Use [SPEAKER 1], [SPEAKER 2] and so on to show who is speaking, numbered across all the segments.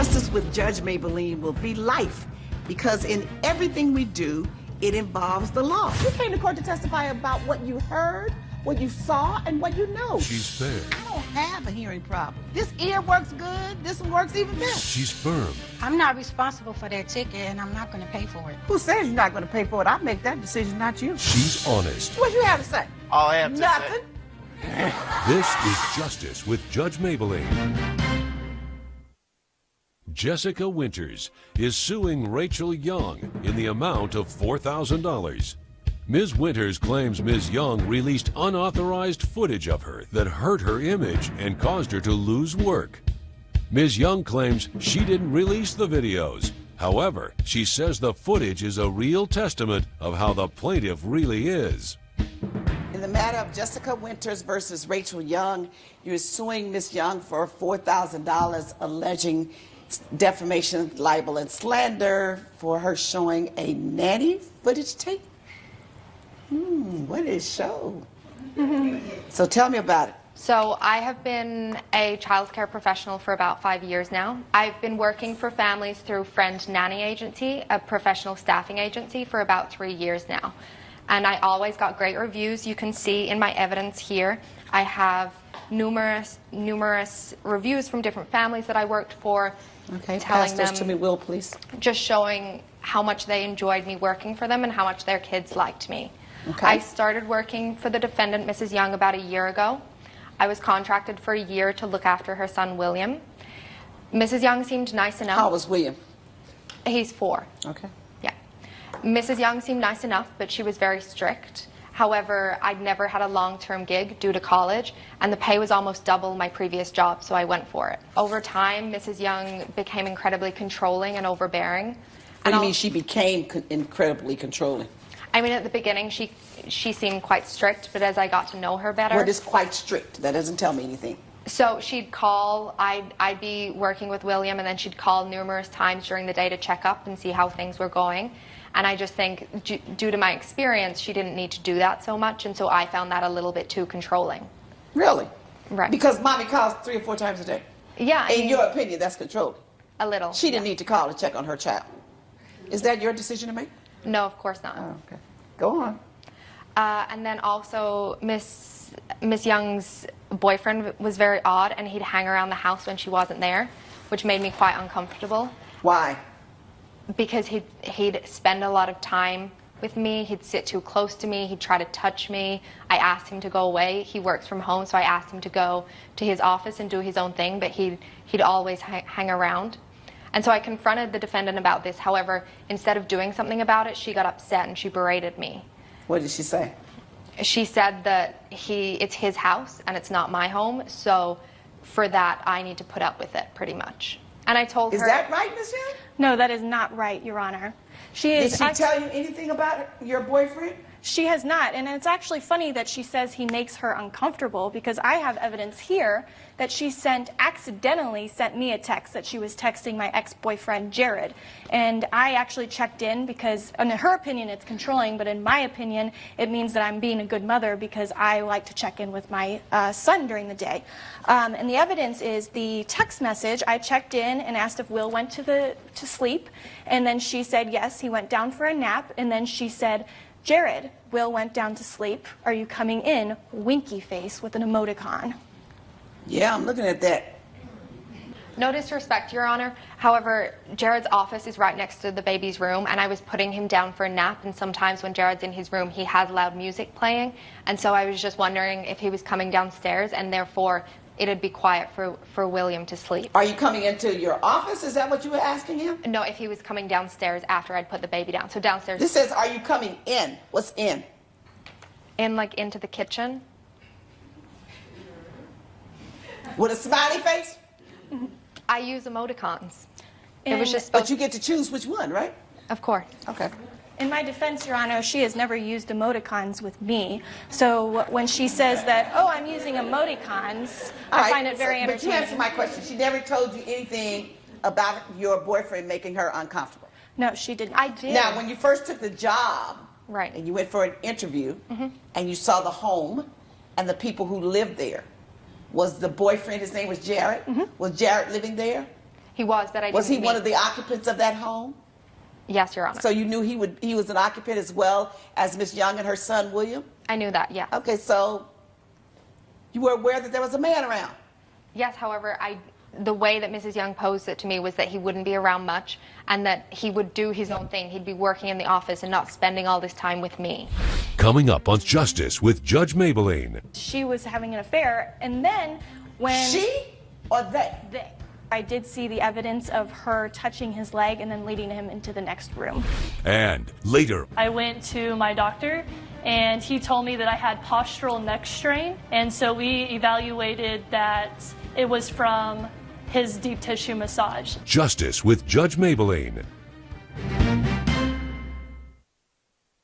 [SPEAKER 1] Justice with Judge Mablean will be life, because in everything we do, it involves the law. You came to court to testify about what you heard, what you saw, and what you know.
[SPEAKER 2] She's fair.
[SPEAKER 1] I don't have a hearing problem. This ear works good. This one works even better.
[SPEAKER 2] She's firm.
[SPEAKER 3] I'm not responsible for that ticket, and I'm not going to pay for it.
[SPEAKER 1] Who says you're not going to pay for it? I make that decision, not you.
[SPEAKER 2] She's honest.
[SPEAKER 1] What you have to say?
[SPEAKER 4] All I have to
[SPEAKER 1] Nothing.
[SPEAKER 4] say.
[SPEAKER 2] This is Justice with Judge Mablean. Jessica Winters is suing Rachel Young in the amount of $4,000. Ms. Winters claims Ms. Young released unauthorized footage of her that hurt her image and caused her to lose work. Ms. Young claims she didn't release the videos. However, she says the footage is a real testament of how the plaintiff really is.
[SPEAKER 1] In the matter of Jessica Winters versus Rachel Young, you're suing Ms. Young for $4,000, alleging defamation, libel, and slander for her showing a nanny footage tape. What is show? So tell me about it.
[SPEAKER 5] So I have been a child care professional for about 5 years now. I've been working for families through Friend Nanny Agency, a professional staffing agency, for about 3 years now. And I always got great reviews. You can see in my evidence here, I have numerous reviews from different families that I worked for.
[SPEAKER 1] Okay,
[SPEAKER 5] telling
[SPEAKER 1] pass those
[SPEAKER 5] them,
[SPEAKER 1] to me, Will, please.
[SPEAKER 5] just showing how much they enjoyed me working for them and how much their kids liked me.
[SPEAKER 1] Okay.
[SPEAKER 5] I started working for the defendant, Mrs. Young, about a year ago. I was contracted for a year to look after her son, William. Mrs. Young seemed nice enough.
[SPEAKER 1] How old was William?
[SPEAKER 5] He's 4.
[SPEAKER 1] Okay.
[SPEAKER 5] Yeah. Mrs. Young seemed nice enough, but she was very strict. However, I'd never had a long-term gig due to college, and the pay was almost double my previous job, so I went for it. Over time, Mrs. Young became incredibly controlling and overbearing.
[SPEAKER 1] What do you mean she became incredibly controlling?
[SPEAKER 5] I mean, at the beginning, she seemed quite strict, but as I got to know her better...
[SPEAKER 1] What is quite strict? That doesn't tell me anything.
[SPEAKER 5] So she'd call, I'd be working with William, and then she'd call numerous times during the day to check up and see how things were going. And I just think, due to my experience, she didn't need to do that so much, and so I found that a little bit too controlling.
[SPEAKER 1] Really?
[SPEAKER 5] Right.
[SPEAKER 1] Because mommy calls 3 or 4 times a day?
[SPEAKER 5] Yeah.
[SPEAKER 1] In your opinion, that's controlling?
[SPEAKER 5] A little.
[SPEAKER 1] She didn't need to call to check on her child. Is that your decision to make?
[SPEAKER 5] No, of course not.
[SPEAKER 1] Oh, okay. Go on.
[SPEAKER 5] And then also, Miss Young's boyfriend was very odd, and he'd hang around the house when she wasn't there, which made me quite uncomfortable.
[SPEAKER 1] Why?
[SPEAKER 5] Because he'd spend a lot of time with me. He'd sit too close to me. He'd try to touch me. I asked him to go away. He works from home, so I asked him to go to his office and do his own thing, but he'd always hang around. And so I confronted the defendant about this. However, instead of doing something about it, she got upset and she berated me.
[SPEAKER 1] What did she say?
[SPEAKER 5] She said that it's his house and it's not my home, so for that I need to put up with it, pretty much. And I told her...
[SPEAKER 1] Is that right, Ms. Young?
[SPEAKER 6] No, that is not right, Your Honor.
[SPEAKER 1] Did she tell you anything about your boyfriend?
[SPEAKER 6] She has not, and it's actually funny that she says he makes her uncomfortable, because I have evidence here that she accidentally sent me a text that she was texting my ex-boyfriend, Jared. And I actually checked in because, in her opinion, it's controlling, but in my opinion, it means that I'm being a good mother because I like to check in with my son during the day. And the evidence is the text message. I checked in and asked if Will went to sleep, and then she said yes, he went down for a nap, and then she said, Jared, Will went down to sleep. Are you coming in? Winky face with an emoticon.
[SPEAKER 1] Yeah, I'm looking at that.
[SPEAKER 5] No disrespect, Your Honor. However, Jared's office is right next to the baby's room, and I was putting him down for a nap, and sometimes when Jared's in his room, he has loud music playing, and so I was just wondering if he was coming downstairs, and therefore it'd be quiet for William to sleep.
[SPEAKER 1] Are you coming into your office? Is that what you were asking him?
[SPEAKER 5] No, if he was coming downstairs after I'd put the baby down. So downstairs.
[SPEAKER 1] This says, are you coming in? What's in?
[SPEAKER 5] In, like, into the kitchen.
[SPEAKER 1] With a smiley face?
[SPEAKER 5] I use emoticons. It was just
[SPEAKER 1] But you get to choose which one, right?
[SPEAKER 5] Of course.
[SPEAKER 1] Okay.
[SPEAKER 6] In my defense, Your Honor, she has never used emoticons with me. So when she says that, oh, I'm using emoticons, I find it very entertaining.
[SPEAKER 1] But you answered my question. She never told you anything about your boyfriend making her uncomfortable.
[SPEAKER 6] No, she didn't.
[SPEAKER 5] I did.
[SPEAKER 1] Now, when you first took the job,
[SPEAKER 5] right,
[SPEAKER 1] and you went for an interview, and you saw the home and the people who lived there, was the boyfriend, his name was Jared? Was Jared living there?
[SPEAKER 5] He was, but I didn't
[SPEAKER 1] Was he one
[SPEAKER 5] meet-
[SPEAKER 1] of the occupants of that home?
[SPEAKER 5] Yes, Your Honor.
[SPEAKER 1] So you knew he was an occupant as well as Miss Young and her son, William?
[SPEAKER 5] I knew that, yeah.
[SPEAKER 1] Okay, so you were aware that there was a man around?
[SPEAKER 5] Yes, however, the way that Mrs. Young posed it to me was that he wouldn't be around much and that he would do his own thing. He'd be working in the office and not spending all this time with me.
[SPEAKER 2] Coming up on Justice with Judge Mablean.
[SPEAKER 6] She was having an affair, and then when...
[SPEAKER 1] She or they?
[SPEAKER 6] They. I did see the evidence of her touching his leg and then leading him into the next room.
[SPEAKER 2] And later,
[SPEAKER 4] I went to my doctor and he told me that I had postural neck strain, and so we evaluated that it was from his deep tissue massage.
[SPEAKER 2] Justice with Judge Mablean.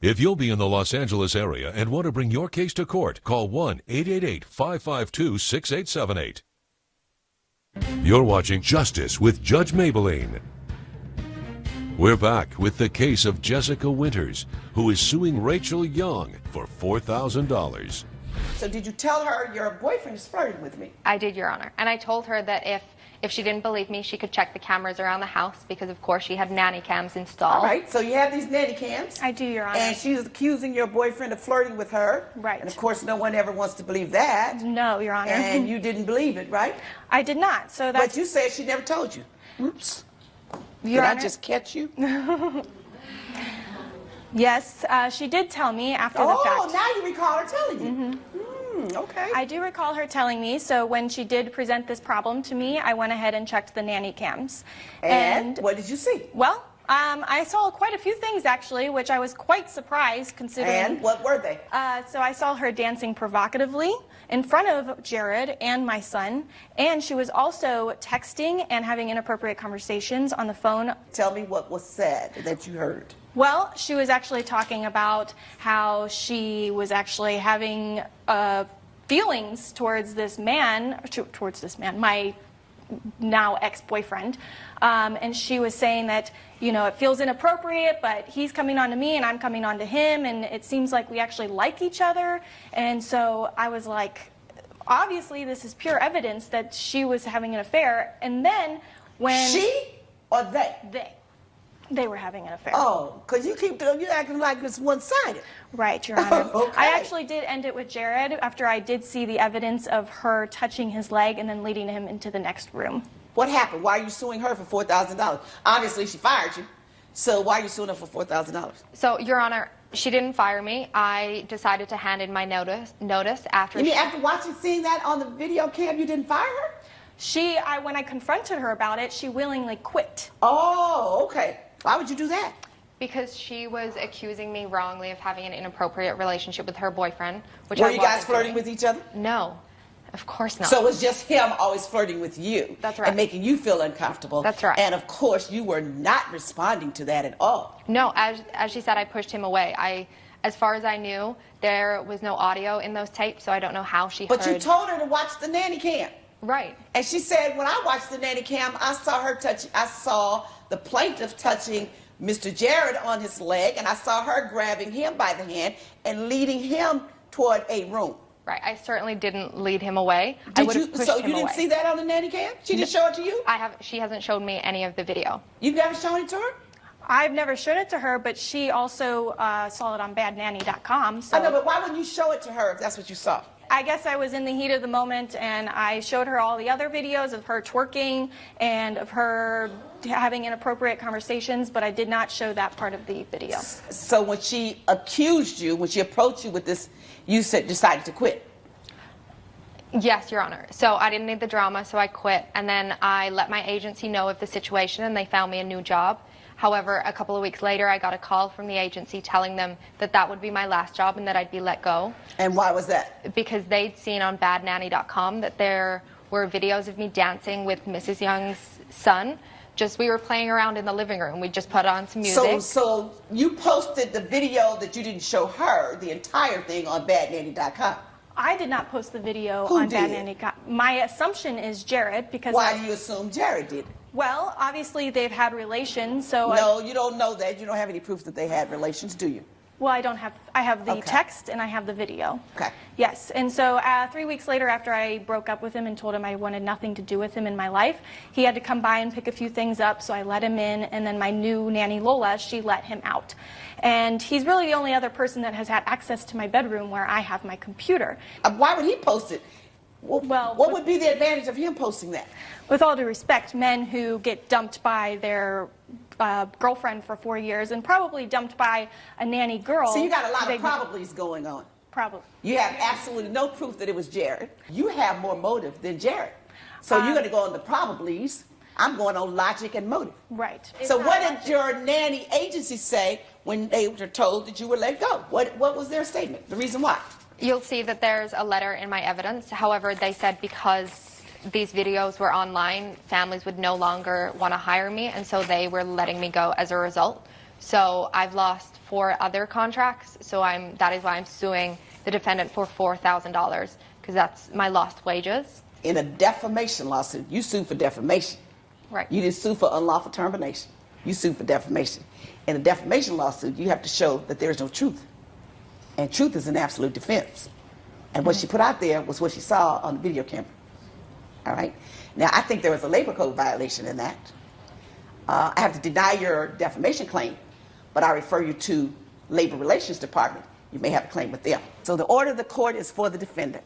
[SPEAKER 2] If you'll be in the Los Angeles area and want to bring your case to court, call 1-888-552-6878. You're watching Justice with Judge Mablean. We're back with the case of Jessica Winters, who is suing Rachel Young for $4,000.
[SPEAKER 1] So did you tell her your boyfriend is flirting with me?
[SPEAKER 5] I did, Your Honor. And I told her that if she didn't believe me, she could check the cameras around the house because, of course, she had nanny cams installed.
[SPEAKER 1] All right, so you have these nanny cams.
[SPEAKER 6] I do, Your Honor.
[SPEAKER 1] And she's accusing your boyfriend of flirting with her.
[SPEAKER 6] Right.
[SPEAKER 1] And, of course, no one ever wants to believe that.
[SPEAKER 6] No, Your Honor.
[SPEAKER 1] And you didn't believe it, right?
[SPEAKER 6] I did not. So that's...
[SPEAKER 1] But you said she never told you. Oops.
[SPEAKER 6] Your
[SPEAKER 1] Did
[SPEAKER 6] Honor.
[SPEAKER 1] I just catch you?
[SPEAKER 6] Yes, she did tell me after the fact.
[SPEAKER 1] Oh, now you recall her telling you. Okay.
[SPEAKER 6] I do recall her telling me, so when she did present this problem to me, I went ahead and checked the nanny cams.
[SPEAKER 1] And what did you see?
[SPEAKER 6] Well, I saw quite a few things, actually, which I was quite surprised considering...
[SPEAKER 1] And what were they?
[SPEAKER 6] So I saw her dancing provocatively in front of Jared and my son, and she was also texting and having inappropriate conversations on the phone.
[SPEAKER 1] Tell me what was said that you heard.
[SPEAKER 6] Well, she was actually talking about how she was actually having feelings towards this man, my now ex-boyfriend, and she was saying that, you know, it feels inappropriate, but he's coming on to me and I'm coming on to him, and it seems like we actually like each other. And so I was like, obviously this is pure evidence that she was having an affair. And then when...
[SPEAKER 1] She or they?
[SPEAKER 6] They were having an affair.
[SPEAKER 1] Oh, because you you're acting like it's one-sided.
[SPEAKER 6] Right, Your Honor.
[SPEAKER 1] Okay.
[SPEAKER 6] I actually did end it with Jared after I did see the evidence of her touching his leg and then leading him into the next room.
[SPEAKER 1] What happened? Why are you suing her for $4,000? Obviously, she fired you. So why are you suing her for $4,000?
[SPEAKER 5] So, Your Honor, she didn't fire me. I decided to hand in my notice after...
[SPEAKER 1] You mean after seeing that on the video cam, you didn't fire her?
[SPEAKER 6] When I confronted her about it, she willingly quit.
[SPEAKER 1] Oh, okay. Why would you do that?
[SPEAKER 5] Because she was accusing me wrongly of having an inappropriate relationship with her boyfriend, which
[SPEAKER 1] Were
[SPEAKER 5] I
[SPEAKER 1] you
[SPEAKER 5] wasn't
[SPEAKER 1] guys flirting
[SPEAKER 5] doing.
[SPEAKER 1] with each other?
[SPEAKER 5] No, of course not.
[SPEAKER 1] So it was just him always flirting with you.
[SPEAKER 5] That's right.
[SPEAKER 1] And making you feel uncomfortable.
[SPEAKER 5] That's right.
[SPEAKER 1] And of course, you were not responding to that at all.
[SPEAKER 5] No, as she said, I pushed him away. As far as I knew, there was no audio in those tapes, so I don't know how she heard.
[SPEAKER 1] But you told her to watch the nanny cam.
[SPEAKER 5] Right.
[SPEAKER 1] And she said, when I watched the nanny cam, I saw the plaintiff touching Mr. Jared on his leg, and I saw her grabbing him by the hand and leading him toward a room.
[SPEAKER 5] Right. I certainly didn't lead him away.
[SPEAKER 1] So you didn't see that on the nanny cam? She didn't show it to you?
[SPEAKER 5] She hasn't showed me any of the video.
[SPEAKER 1] You've never shown it to her?
[SPEAKER 6] I've never shown it to her, but she also saw it on badnanny.com. So
[SPEAKER 1] I know, but why wouldn't you show it to her if that's what you saw?
[SPEAKER 6] I guess I was in the heat of the moment, and I showed her all the other videos of her twerking and of her having inappropriate conversations, but I did not show that part of the video.
[SPEAKER 1] So when she accused you, when she approached you with this, you decided to quit?
[SPEAKER 5] Yes, Your Honor. So I didn't need the drama, so I quit, and then I let my agency know of the situation, and they found me a new job. However, a couple of weeks later, I got a call from the agency telling them that that would be my last job and that I'd be let go.
[SPEAKER 1] And why was that?
[SPEAKER 5] Because they'd seen on badnanny.com that there were videos of me dancing with Mrs. Young's son. We were playing around in the living room. We just put on some music.
[SPEAKER 1] So you posted the video that you didn't show her, the entire thing, on badnanny.com.
[SPEAKER 6] I did not post the video
[SPEAKER 1] Who
[SPEAKER 6] on
[SPEAKER 1] did?
[SPEAKER 6] badnanny.com. My assumption is Jared, because
[SPEAKER 1] Why do you assume Jared did?
[SPEAKER 6] Well, obviously they've had relations, so...
[SPEAKER 1] No, you don't know that. You don't have any proof that they had relations, do you?
[SPEAKER 6] Well, I have the
[SPEAKER 1] Okay.
[SPEAKER 6] text and I have the video.
[SPEAKER 1] Okay.
[SPEAKER 6] Yes, and so 3 weeks later, after I broke up with him and told him I wanted nothing to do with him in my life, he had to come by and pick a few things up, so I let him in, and then my new nanny, Lola, she let him out. And he's really the only other person that has had access to my bedroom where I have my computer.
[SPEAKER 1] Why would he post it?
[SPEAKER 6] Well,
[SPEAKER 1] what would be the advantage of him posting that?
[SPEAKER 6] With all due respect, men who get dumped by their girlfriend for 4 years and probably dumped by a nanny girl.
[SPEAKER 1] So you got a lot of probablys going on.
[SPEAKER 6] Probably.
[SPEAKER 1] You have absolutely no proof that it was Jared. You have more motive than Jared. So you're going to go on the probablys. I'm going on logic and motive.
[SPEAKER 6] Right.
[SPEAKER 1] So what did your nanny agency say when they were told that you were let go? What was their statement? The reason why?
[SPEAKER 5] You'll see that there's a letter in my evidence. However, they said because these videos were online, families would no longer want to hire me, and so they were letting me go as a result. So I've lost 4 other contracts, so that is why I'm suing the defendant for $4,000, because that's my lost wages.
[SPEAKER 1] In a defamation lawsuit, you sued for defamation.
[SPEAKER 5] Right.
[SPEAKER 1] You didn't sue for unlawful termination. You sued for defamation. In a defamation lawsuit, you have to show that there is no truth. And truth is an absolute defense. And what she put out there was what she saw on the video camera. All right? Now, I think there was a labor code violation in that. I have to deny your defamation claim, but I refer you to Labor Relations Department. You may have a claim with them. So the order of the court is for the defendant.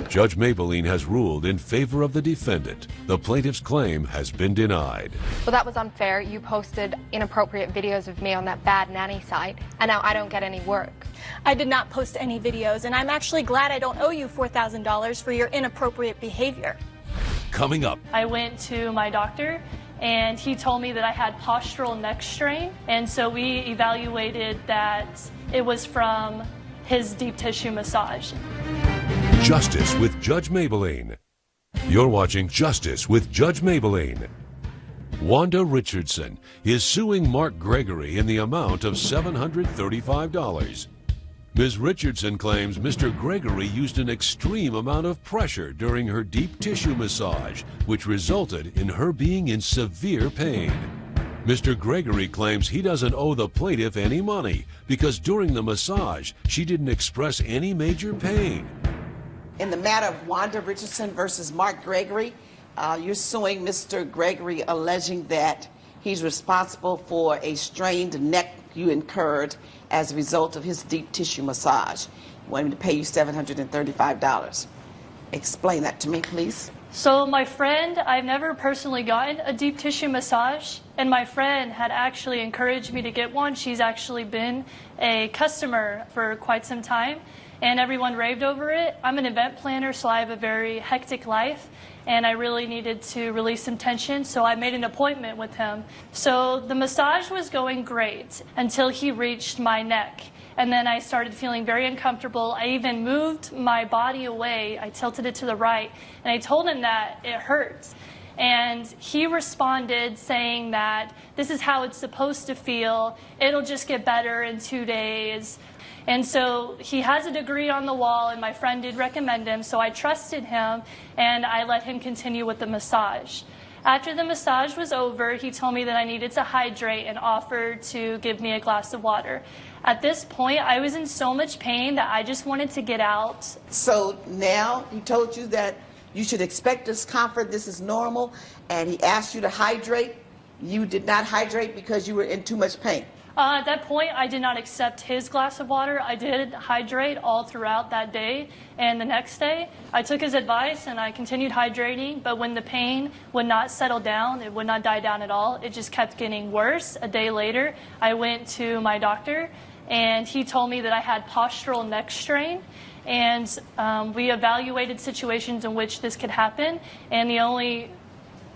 [SPEAKER 2] Judge Mablean has ruled in favor of the defendant. The plaintiff's claim has been denied.
[SPEAKER 5] Well, that was unfair. You posted inappropriate videos of me on that bad nanny site, and now I don't get any work.
[SPEAKER 6] I did not post any videos, and I'm actually glad I don't owe you $4,000 for your inappropriate behavior.
[SPEAKER 2] Coming up.
[SPEAKER 4] I went to my doctor, and he told me that I had postural neck strain, and so we evaluated that it was from his deep tissue massage.
[SPEAKER 2] Justice with Judge Mablean. You're watching Justice with Judge Mablean. Wanda Richardson is suing Mark Gregory in the amount of $735. Ms. Richardson claims Mr. Gregory used an extreme amount of pressure during her deep tissue massage, which resulted in her being in severe pain. Mr. Gregory claims he doesn't owe the plaintiff any money because during the massage, she didn't express any major pain.
[SPEAKER 1] In the matter of Wanda Richardson versus Mark Gregory, you're suing Mr. Gregory alleging that he's responsible for a strained neck you incurred as a result of his deep tissue massage. You want him to pay you $735. Explain that to me, please.
[SPEAKER 4] So my friend, I've never personally gotten a deep tissue massage, and my friend had actually encouraged me to get one. She's actually been a customer for quite some time, and everyone raved over it. I'm an event planner, so I have a very hectic life, and I really needed to release some tension, so I made an appointment with him. So the massage was going great until he reached my neck. And then I started feeling very uncomfortable. I even moved my body away. I tilted it to the right, and I told him that it hurts. And he responded saying that this is how it's supposed to feel. It'll just get better in 2 days. And so he has a degree on the wall, and my friend did recommend him, so I trusted him, and I let him continue with the massage. After the massage was over, he told me that I needed to hydrate and offered to give me a glass of water. At this point, I was in so much pain that I just wanted to get out.
[SPEAKER 1] So now he told you that you should expect discomfort, this is normal, and he asked you to hydrate. You did not hydrate because you were in too much pain.
[SPEAKER 4] At that point, I did not accept his glass of water. I did hydrate all throughout that day and the next day. I took his advice and I continued hydrating, but when the pain would not settle down, it would not die down at all, it just kept getting worse. A day later, I went to my doctor, and he told me that I had postural neck strain. And we evaluated situations in which this could happen, and the only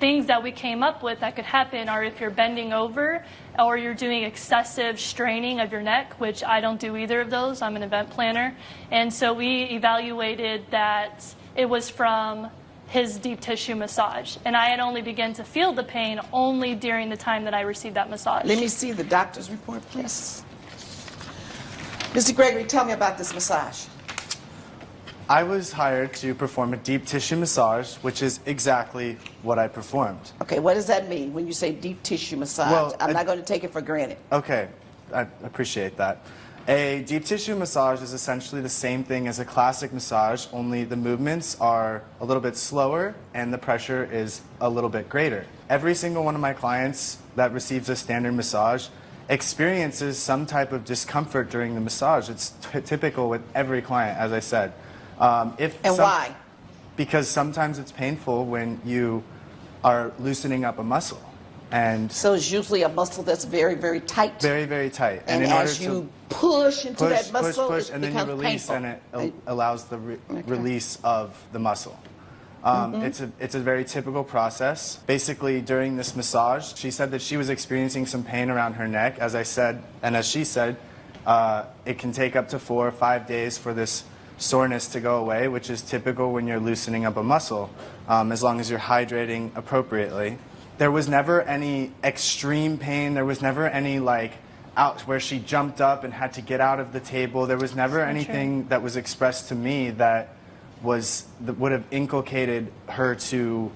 [SPEAKER 4] things that we came up with that could happen are if you're bending over or you're doing excessive straining of your neck, which I don't do either of those. I'm an event planner. And so we evaluated that it was from his deep tissue massage. And I had only begun to feel the pain only during the time that I received that massage.
[SPEAKER 1] Let me see the doctor's report, please. Mr. Gregory, tell me about this massage.
[SPEAKER 7] I was hired to perform a deep tissue massage, which is exactly what I performed.
[SPEAKER 1] Okay, what does that mean when you say deep tissue massage?
[SPEAKER 7] Well,
[SPEAKER 1] I'm not going to take it for granted.
[SPEAKER 7] Okay, I appreciate that. A deep tissue massage is essentially the same thing as a classic massage, only the movements are a little bit slower and the pressure is a little bit greater. Every single one of my clients that receives a standard massage experiences some type of discomfort during the massage. It's typical with every client, as I said.
[SPEAKER 1] Why?
[SPEAKER 7] Because sometimes it's painful when you are loosening up a muscle. And
[SPEAKER 1] so it's usually a muscle that's very, very tight.
[SPEAKER 7] Very, very tight.
[SPEAKER 1] And
[SPEAKER 7] in
[SPEAKER 1] as
[SPEAKER 7] order
[SPEAKER 1] you push into that muscle,
[SPEAKER 7] push,
[SPEAKER 1] it
[SPEAKER 7] and then you
[SPEAKER 1] becomes
[SPEAKER 7] release,
[SPEAKER 1] painful.
[SPEAKER 7] and it allows the release of the muscle. It's a very typical process. Basically, during this massage, she said that she was experiencing some pain around her neck. As I said, and as she said, it can take up to 4 or 5 days for this soreness to go away, which is typical when you're loosening up a muscle, as long as you're hydrating appropriately. There was never any extreme pain. There was never any out where she jumped up and had to get out of the table. There was never anything that was expressed to me that would have inculcated her to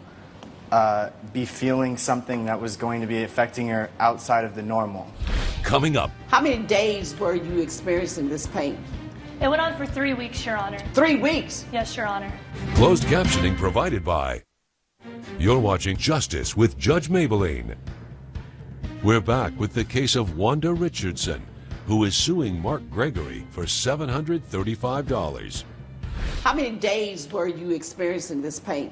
[SPEAKER 7] be feeling something that was going to be affecting her outside of the normal.
[SPEAKER 2] Coming up.
[SPEAKER 1] How many days were you experiencing this pain?
[SPEAKER 4] It went on for 3 weeks, Your Honor.
[SPEAKER 1] 3 weeks?
[SPEAKER 4] Yes, Your Honor.
[SPEAKER 2] Closed captioning provided by. You're watching Justice with Judge Mablean. We're back with the case of Wanda Richardson, who is suing Mark Gregory for $735.
[SPEAKER 1] How many days were you experiencing this pain?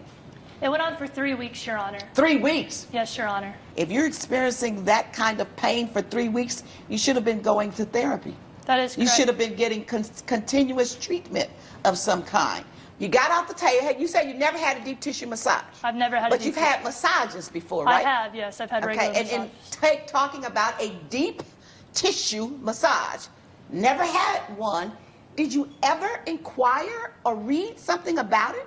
[SPEAKER 4] It went on for 3 weeks, Your Honor.
[SPEAKER 1] 3 weeks?
[SPEAKER 4] Yes, Your Honor.
[SPEAKER 1] If you're experiencing that kind of pain for 3 weeks, you should have been going to therapy.
[SPEAKER 4] That is correct.
[SPEAKER 1] You should have been getting continuous treatment of some kind. You got off the table. You said you never had a deep tissue massage.
[SPEAKER 4] I've never had a
[SPEAKER 1] But
[SPEAKER 4] deep
[SPEAKER 1] you've
[SPEAKER 4] tissue.
[SPEAKER 1] had massages before, right?
[SPEAKER 4] I have, yes. I've had regular
[SPEAKER 1] Okay,
[SPEAKER 4] massages.
[SPEAKER 1] and talking about a deep tissue massage, never had one. Did you ever inquire or read something about it?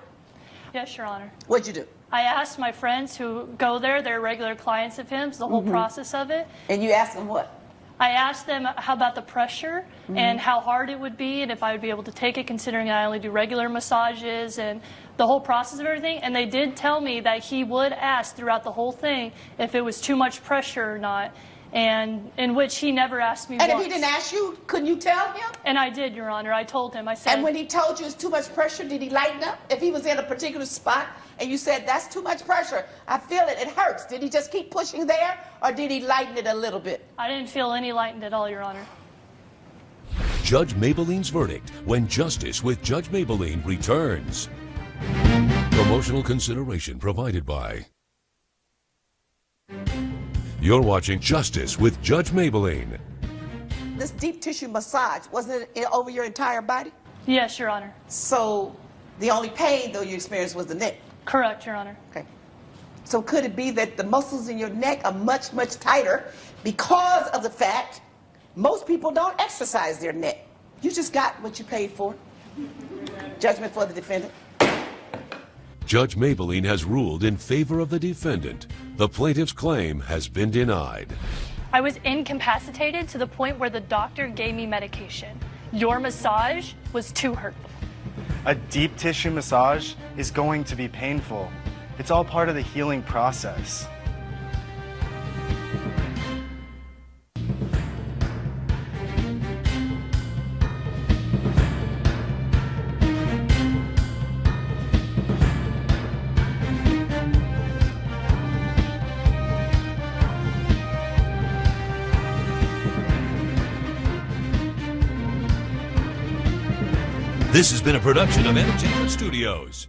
[SPEAKER 4] Yes, Your Honor.
[SPEAKER 1] What'd you do?
[SPEAKER 4] I asked my friends who go there, they're regular clients of him, the whole process of it.
[SPEAKER 1] And you asked them what?
[SPEAKER 4] I asked them how about the pressure and how hard it would be and if I would be able to take it, considering I only do regular massages and the whole process of everything. And they did tell me that he would ask throughout the whole thing if it was too much pressure or not, and in which he never asked me
[SPEAKER 1] And
[SPEAKER 4] once.
[SPEAKER 1] if he didn't ask you, couldn't you tell him?
[SPEAKER 4] And I did, Your Honor. I told him. I said.
[SPEAKER 1] And when he told you it's too much pressure, did he lighten up? If he was in a particular spot and you said, that's too much pressure, I feel it, it hurts, did he just keep pushing there or did he lighten it a little bit?
[SPEAKER 4] I didn't feel any lightened at all, Your Honor.
[SPEAKER 2] Judge Mablean's verdict when Justice with Judge Mablean returns. Promotional consideration provided by. You're watching Justice with Judge Mablean.
[SPEAKER 1] This deep tissue massage, wasn't it over your entire body?
[SPEAKER 4] Yes, Your Honor.
[SPEAKER 1] So the only pain, though, you experienced was the neck?
[SPEAKER 4] Correct, Your Honor.
[SPEAKER 1] Okay. So could it be that the muscles in your neck are much, much tighter because of the fact most people don't exercise their neck? You just got what you paid for. Judgment for the defendant.
[SPEAKER 2] Judge Mablean has ruled in favor of the defendant. The plaintiff's claim has been denied.
[SPEAKER 4] I was incapacitated to the point where the doctor gave me medication. Your massage was too hurtful.
[SPEAKER 7] A deep tissue massage is going to be painful. It's all part of the healing process.
[SPEAKER 2] This has been a production of Entertainment Studios.